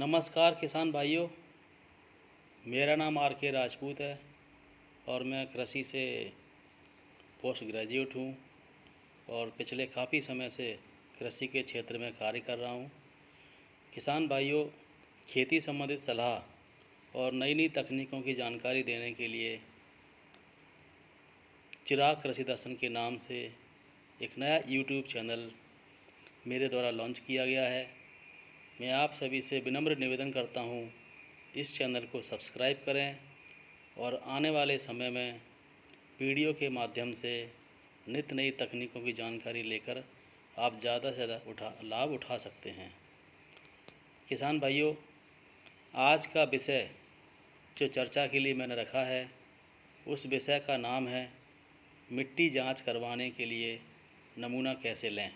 नमस्कार किसान भाइयों। मेरा नाम आर के राजपूत है और मैं कृषि से पोस्ट ग्रेजुएट हूँ और पिछले काफ़ी समय से कृषि के क्षेत्र में कार्य कर रहा हूँ। किसान भाइयों, खेती संबंधित सलाह और नई नई तकनीकों की जानकारी देने के लिए चिराग कृषि दर्शन के नाम से एक नया यूट्यूब चैनल मेरे द्वारा लॉन्च किया गया है। मैं आप सभी से विनम्र निवेदन करता हूँ, इस चैनल को सब्सक्राइब करें और आने वाले समय में वीडियो के माध्यम से नित्य नई तकनीकों की जानकारी लेकर आप ज़्यादा से ज़्यादा लाभ उठा सकते हैं। किसान भाइयों, आज का विषय जो चर्चा के लिए मैंने रखा है, उस विषय का नाम है मिट्टी जांच करवाने के लिए नमूना कैसे लें।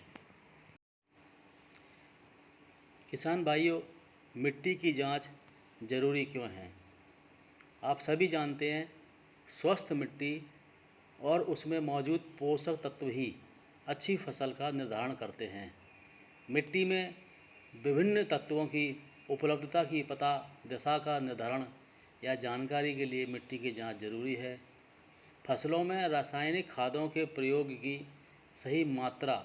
किसान भाइयों, मिट्टी की जांच ज़रूरी क्यों है? आप सभी जानते हैं, स्वस्थ मिट्टी और उसमें मौजूद पोषक तत्व ही अच्छी फसल का निर्धारण करते हैं। मिट्टी में विभिन्न तत्वों की उपलब्धता की पता दशा का निर्धारण या जानकारी के लिए मिट्टी की जांच ज़रूरी है। फसलों में रासायनिक खादों के प्रयोग की सही मात्रा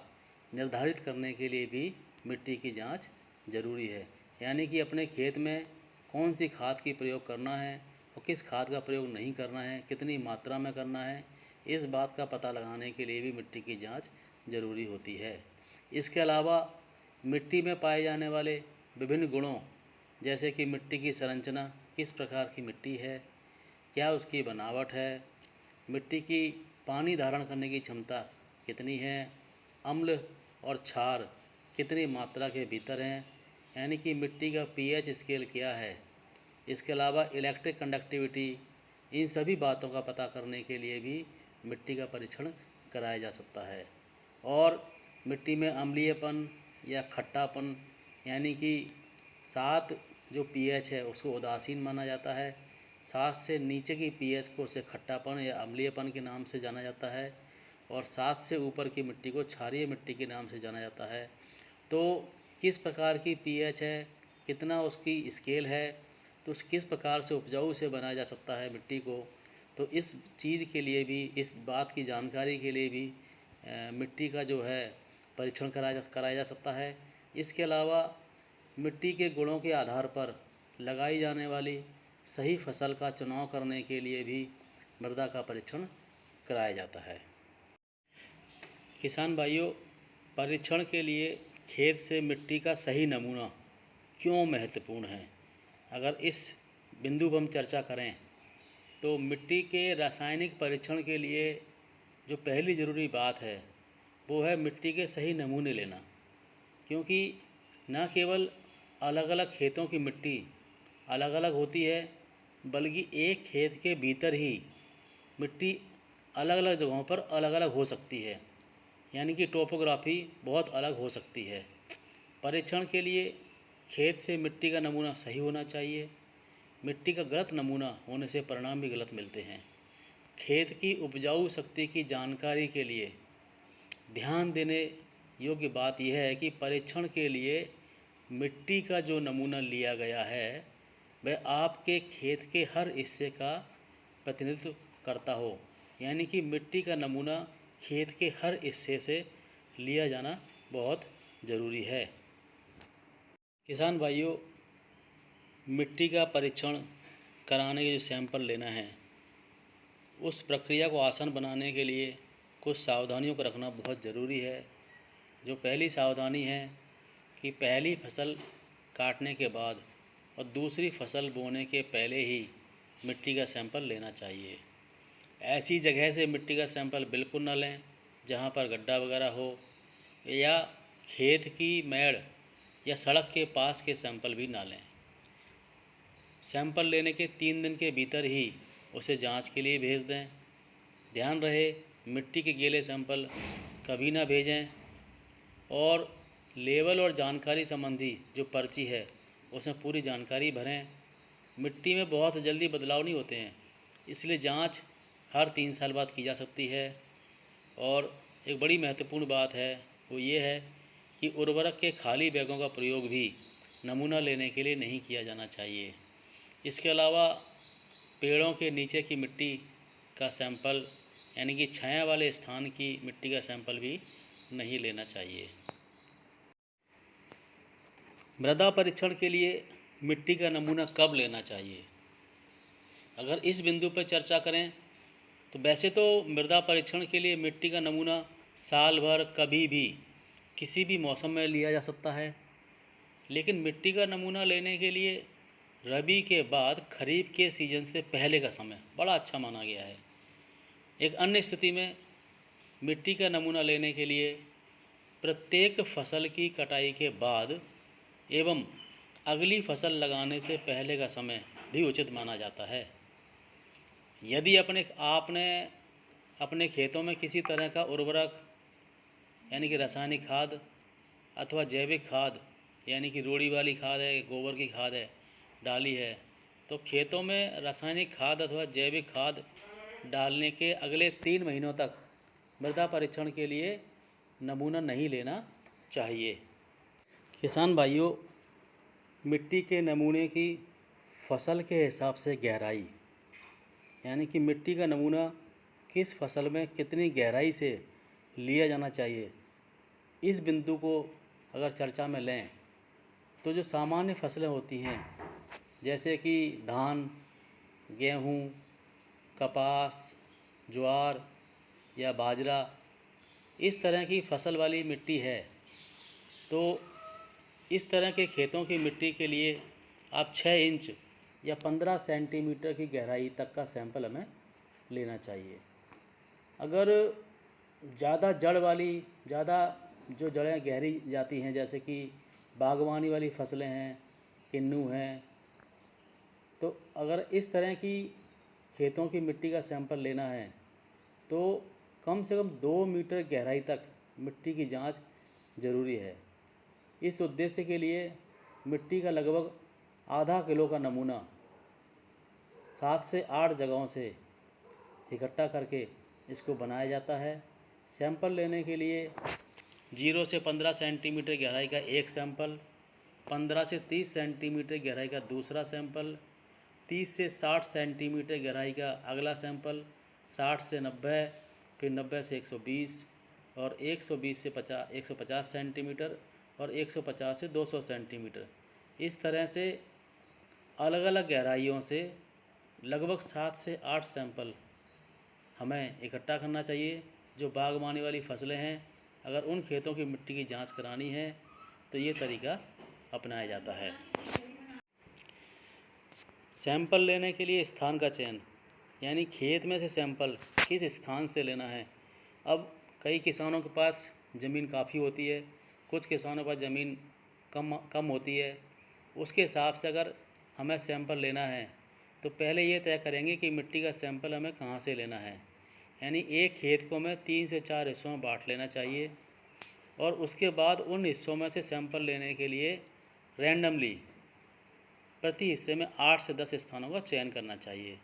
निर्धारित करने के लिए भी मिट्टी की जांच ज़रूरी है। यानी कि अपने खेत में कौन सी खाद की प्रयोग करना है और किस खाद का प्रयोग नहीं करना है, कितनी मात्रा में करना है, इस बात का पता लगाने के लिए भी मिट्टी की जांच ज़रूरी होती है। इसके अलावा मिट्टी में पाए जाने वाले विभिन्न गुणों, जैसे कि मिट्टी की संरचना, किस प्रकार की मिट्टी है, क्या उसकी बनावट है, मिट्टी की पानी धारण करने की क्षमता कितनी है, अम्ल और क्षार कितनी मात्रा के भीतर हैं, यानी कि मिट्टी का पीएच स्केल क्या है। इसके अलावा इलेक्ट्रिक कंडक्टिविटी, इन सभी बातों का पता करने के लिए भी मिट्टी का परीक्षण कराया जा सकता है। और मिट्टी में अम्लीयपन या खट्टापन, यानी कि 7 जो पीएच है उसको उदासीन माना जाता है। 7 से नीचे की पीएच को उसे खट्टापन या अम्लीयपन के नाम से जाना जाता है और 7 से ऊपर की मिट्टी को क्षारीय मिट्टी के नाम से जाना जाता है। तो किस प्रकार की पीएच है, कितना उसकी स्केल है, तो किस प्रकार से उपजाऊ से बनाया जा सकता है मिट्टी को, तो इस चीज़ के लिए भी, इस बात की जानकारी के लिए भी मिट्टी का जो है परीक्षण कराया जा सकता है। इसके अलावा मिट्टी के गुणों के आधार पर लगाई जाने वाली सही फसल का चुनाव करने के लिए भी मृदा का परीक्षण कराया जाता है। किसान भाइयों, परीक्षण के लिए खेत से मिट्टी का सही नमूना क्यों महत्वपूर्ण है? अगर इस बिंदु पर हम चर्चा करें तो मिट्टी के रासायनिक परीक्षण के लिए जो पहली ज़रूरी बात है वो है मिट्टी के सही नमूने लेना। क्योंकि न केवल अलग अलग खेतों की मिट्टी अलग अलग होती है, बल्कि एक खेत के भीतर ही मिट्टी अलग अलग जगहों पर अलग अलग हो सकती है, यानी कि टोपोग्राफी बहुत अलग हो सकती है। परीक्षण के लिए खेत से मिट्टी का नमूना सही होना चाहिए। मिट्टी का गलत नमूना होने से परिणाम भी गलत मिलते हैं। खेत की उपजाऊ शक्ति की जानकारी के लिए ध्यान देने योग्य बात यह है कि परीक्षण के लिए मिट्टी का जो नमूना लिया गया है वह आपके खेत के हर हिस्से का प्रतिनिधित्व करता हो, यानी कि मिट्टी का नमूना खेत के हर हिस्से से लिया जाना बहुत ज़रूरी है। किसान भाइयों, मिट्टी का परीक्षण कराने के जो सैंपल लेना है, उस प्रक्रिया को आसान बनाने के लिए कुछ सावधानियों को रखना बहुत ज़रूरी है। जो पहली सावधानी है कि पहली फसल काटने के बाद और दूसरी फसल बोने के पहले ही मिट्टी का सैंपल लेना चाहिए। ऐसी जगह से मिट्टी का सैंपल बिल्कुल न लें जहाँ पर गड्ढा वगैरह हो, या खेत की मेड़ या सड़क के पास के सैंपल भी ना लें। सैंपल लेने के 3 दिन के भीतर ही उसे जांच के लिए भेज दें। ध्यान रहे, मिट्टी के गीले सैंपल कभी ना भेजें और लेवल और जानकारी संबंधी जो पर्ची है उसमें पूरी जानकारी भरें। मिट्टी में बहुत जल्दी बदलाव नहीं होते हैं, इसलिए जांच हर 3 साल बाद की जा सकती है। और एक बड़ी महत्वपूर्ण बात है वो ये है कि उर्वरक के खाली बैगों का प्रयोग भी नमूना लेने के लिए नहीं किया जाना चाहिए। इसके अलावा पेड़ों के नीचे की मिट्टी का सैंपल यानी कि छाया वाले स्थान की मिट्टी का सैंपल भी नहीं लेना चाहिए। मृदा परीक्षण के लिए मिट्टी का नमूना कब लेना चाहिए? अगर इस बिंदु पर चर्चा करें तो वैसे तो मृदा परीक्षण के लिए मिट्टी का नमूना साल भर कभी भी किसी भी मौसम में लिया जा सकता है, लेकिन मिट्टी का नमूना लेने के लिए रबी के बाद खरीफ के सीज़न से पहले का समय बड़ा अच्छा माना गया है। एक अन्य स्थिति में मिट्टी का नमूना लेने के लिए प्रत्येक फसल की कटाई के बाद एवं अगली फसल लगाने से पहले का समय भी उचित माना जाता है। यदि आपने अपने खेतों में किसी तरह का उर्वरक यानी कि रासायनिक खाद अथवा जैविक खाद यानी कि रोड़ी वाली खाद है, गोबर की खाद है, डाली है, तो खेतों में रासायनिक खाद अथवा जैविक खाद डालने के अगले 3 महीनों तक मृदा परीक्षण के लिए नमूना नहीं लेना चाहिए। किसान भाइयों, मिट्टी के नमूने की फसल के हिसाब से गहराई यानी कि मिट्टी का नमूना किस फसल में कितनी गहराई से लिया जाना चाहिए, इस बिंदु को अगर चर्चा में लें तो जो सामान्य फसलें होती हैं जैसे कि धान, गेहूँ, कपास, ज्वार या बाजरा, इस तरह की फसल वाली मिट्टी है, तो इस तरह के खेतों की मिट्टी के लिए आप 6 इंच या 15 सेंटीमीटर की गहराई तक का सैंपल हमें लेना चाहिए। अगर ज़्यादा जड़ वाली जो जड़ें गहरी जाती हैं जैसे कि बागवानी वाली फसलें हैं, किन्नू हैं, तो अगर इस तरह की खेतों की मिट्टी का सैंपल लेना है तो कम से कम 2 मीटर गहराई तक मिट्टी की जांच ज़रूरी है। इस उद्देश्य के लिए मिट्टी का लगभग आधा किलो का नमूना 7 से 8 जगहों से इकट्ठा करके इसको बनाया जाता है। सैंपल लेने के लिए 0 से 15 सेंटीमीटर गहराई का एक सैंपल, 15 से 30 सेंटीमीटर गहराई का दूसरा सैंपल, 30 से 60 सेंटीमीटर गहराई का अगला सैंपल, 60 से 90, फिर 90 से 120 और 120 से 150 सेंटीमीटर और 150 से 200 सेंटीमीटर, इस तरह से अलग अलग गहराइयों से लगभग 7 से 8 सैंपल हमें इकट्ठा करना चाहिए। जो बागवानी वाली फसलें हैं, अगर उन खेतों की मिट्टी की जांच करानी है तो ये तरीका अपनाया जाता है। सैंपल लेने के लिए स्थान का चयन यानी खेत में से सैंपल किस स्थान से लेना है। अब कई किसानों के पास ज़मीन काफ़ी होती है, कुछ किसानों के पास ज़मीन कम होती है। उसके हिसाब से अगर हमें सैंपल लेना है तो पहले ये तय करेंगे कि मिट्टी का सैंपल हमें कहाँ से लेना है। यानी एक खेत को हमें 3 से 4 हिस्सों में बांट लेना चाहिए और उसके बाद उन हिस्सों में से सैंपल लेने के लिए रैंडमली प्रति हिस्से में 8 से 10 स्थानों का चयन करना चाहिए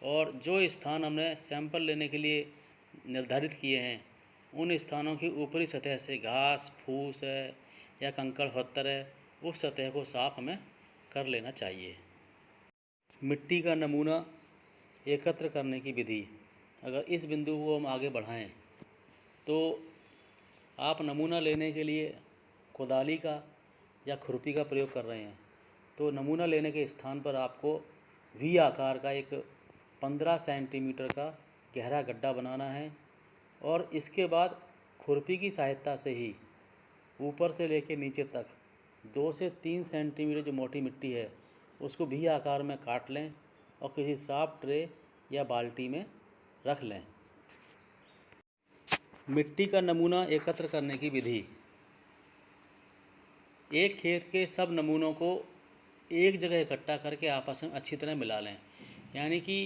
और जो स्थान हमने सैंपल लेने के लिए निर्धारित किए हैं उन स्थानों की ऊपरी सतह से घास फूस है या कंकड़ पत्थर है, उस सतह को साफ हमें कर लेना चाहिए। मिट्टी का नमूना एकत्र करने की विधि, अगर इस बिंदु को हम आगे बढ़ाएं तो आप नमूना लेने के लिए कुदाली का या खुरपी का प्रयोग कर रहे हैं तो नमूना लेने के स्थान पर आपको वी आकार का एक 15 सेंटीमीटर का गहरा गड्ढा बनाना है और इसके बाद खुरपी की सहायता से ही ऊपर से लेकर नीचे तक 2 से 3 सेंटीमीटर जो मोटी मिट्टी है उसको वी आकार में काट लें और किसी साफ ट्रे या बाल्टी में रख लें। मिट्टी का नमूना एकत्र करने की विधि, एक खेत के सब नमूनों को एक जगह इकट्ठा करके आपस में अच्छी तरह मिला लें। यानी कि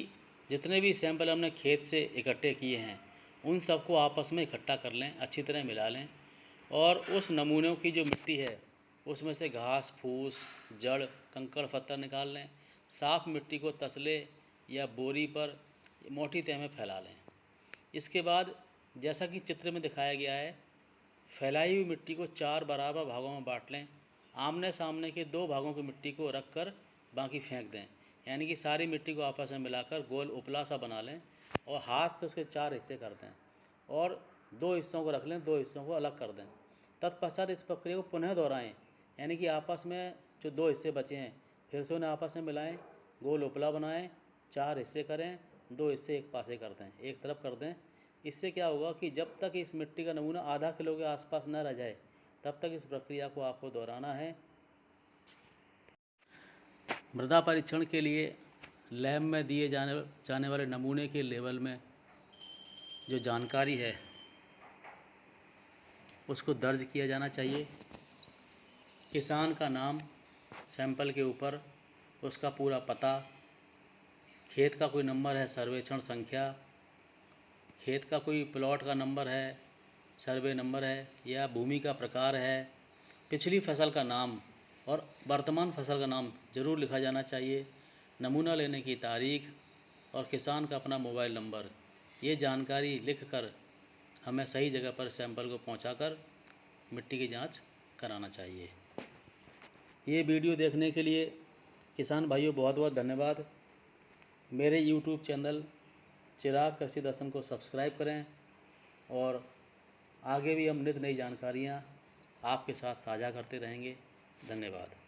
जितने भी सैंपल हमने खेत से इकट्ठे किए हैं उन सबको आपस में इकट्ठा कर लें, अच्छी तरह मिला लें और उस नमूनों की जो मिट्टी है उसमें से घास फूस जड़ कंकड़ पत्थर निकाल लें। साफ़ मिट्टी को तसले या बोरी पर मोटी तह में फैला लें। इसके बाद जैसा कि चित्र में दिखाया गया है, फैलाई हुई मिट्टी को 4 बराबर भागों में बांट लें। आमने सामने के 2 भागों की मिट्टी को रख कर बाकी फेंक दें, यानी कि सारी मिट्टी को आपस में मिलाकर गोल उपला सा बना लें और हाथ से उसके 4 हिस्से कर दें और 2 हिस्सों को रख लें, 2 हिस्सों को अलग कर दें। तत्पश्चात इस प्रक्रिया को पुनः दोहराएं, यानी कि आपस में जो 2 हिस्से बचे हैं फिर से उन्हें आपस में मिलाएं, गोल उपला बनाएं, 4 हिस्से करें, 2 हिस्से एक पासे कर दें, एक तरफ कर दें। इससे क्या होगा कि जब तक इस मिट्टी का नमूना आधा किलो के आसपास न रह जाए तब तक इस प्रक्रिया को आपको दोहराना है। मृदा परीक्षण के लिए लैब में दिए जाने वाले नमूने के लेवल में जो जानकारी है उसको दर्ज किया जाना चाहिए। किसान का नाम सैंपल के ऊपर, उसका पूरा पता, खेत का कोई नंबर है, सर्वेक्षण संख्या, खेत का कोई प्लॉट का नंबर है, सर्वे नंबर है या भूमि का प्रकार है, पिछली फसल का नाम और वर्तमान फसल का नाम ज़रूर लिखा जाना चाहिए, नमूना लेने की तारीख और किसान का अपना मोबाइल नंबर। ये जानकारी लिखकर हमें सही जगह पर सैंपल को पहुंचाकर मिट्टी की जांच कराना चाहिए। ये वीडियो देखने के लिए किसान भाइयों बहुत बहुत धन्यवाद। मेरे YouTube चैनल चिराग कृषि दर्शन को सब्सक्राइब करें और आगे भी हम नित नई जानकारियाँ आपके साथ साझा करते रहेंगे। धन्यवाद।